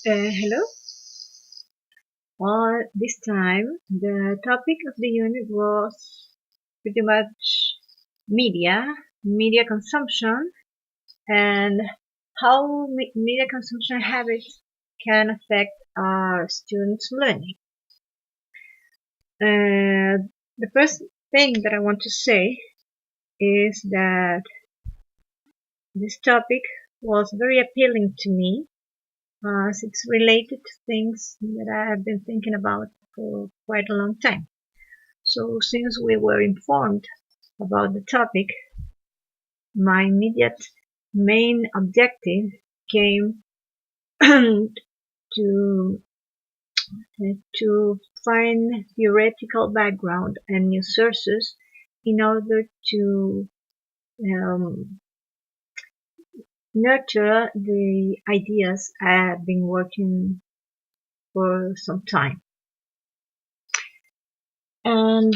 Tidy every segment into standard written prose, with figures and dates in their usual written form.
Hello. This time the topic of the unit was pretty much media consumption, and how media consumption habits can affect our students' learning. The first thing that I want to say is that this topic was very appealing to me as it's related to things that I have been thinking about for quite a long time. So since we were informed about the topic, my immediate main objective came to to find theoretical background and new sources in order to um, nurture the ideas I have been working for some time. And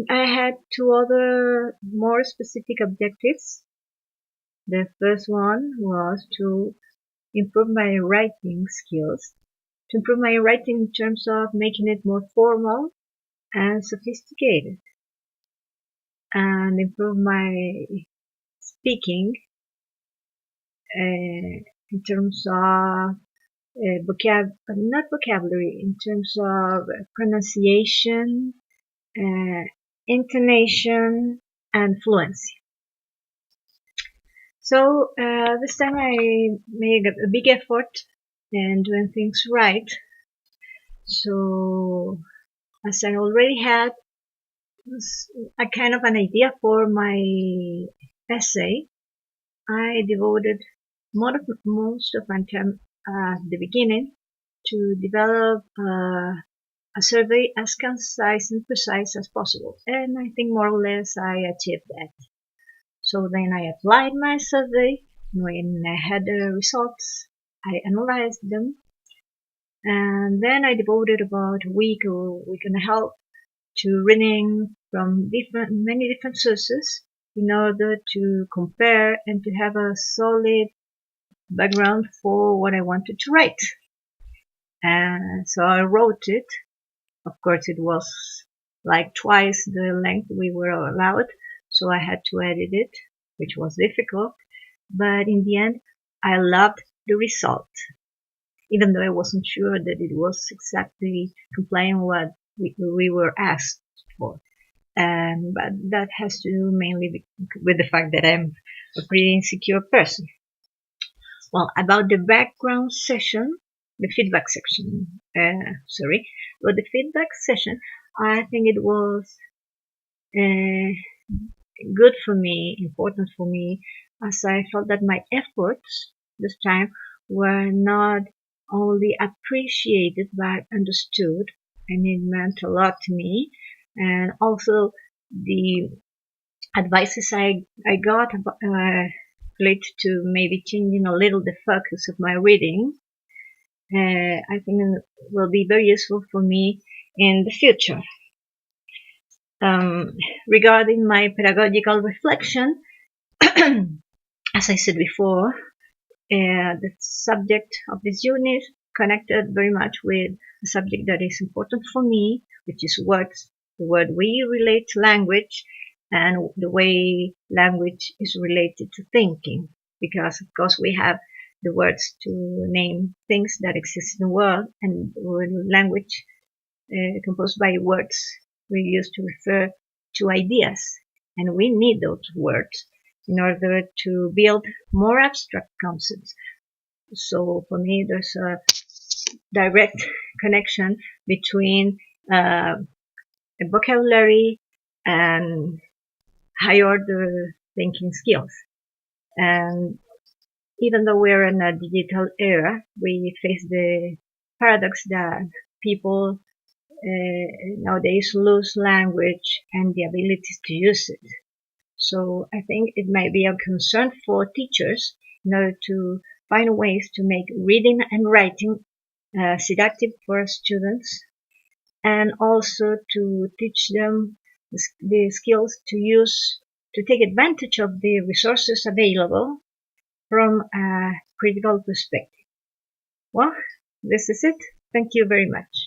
I had two other more specific objectives. The first one was to improve my writing skills, to improve my writing in terms of making it more formal and sophisticated, and improve my speaking in terms of not vocabulary, in terms of pronunciation, uh, intonation, and fluency. So this time I made a big effort in doing things right. So as I already had a kind of an idea for my essay, I devoted most of my time at the beginning to develop a survey as concise and precise as possible. And I think more or less I achieved that. So then I applied my survey. When I had the results, I analyzed them. And then I devoted about a week or week and a half to reading from many different sources in order to compare and to have a solid background for what I wanted to write. And so I wrote it. Of course, it was like twice the length we were allowed, so I had to edit it, which was difficult. But in the end, I loved the result, even though I wasn't sure that it was exactly complying what we were asked for. But that has to do mainly with the fact that I'm a pretty insecure person. Well, about the background session, the feedback section, about the feedback session, I think it was uh, good for me, important for me, as I felt that my efforts this time were not only appreciated but understood, and it meant a lot to me. And also the advices I got related to maybe changing a little the focus of my reading, I think will be very useful for me in the future. Regarding my pedagogical reflection, as I said before, the subject of this unit connected very much with a subject that is important for me, which is words, the word we relate to language, and the way language is related to thinking. Because, of course, we have the words to name things that exist in the world, and language composed by words we use to refer to ideas. And we need those words in order to build more abstract concepts. So for me, there's a direct connection between vocabulary and high order thinking skills. And even though we're in a digital era, we face the paradox that people nowadays lose language and the abilities to use it. So I think it might be a concern for teachers in order to find ways to make reading and writing seductive for students, and also to teach them the skills to take advantage of the resources available from a critical perspective. Well, this is it. Thank you very much.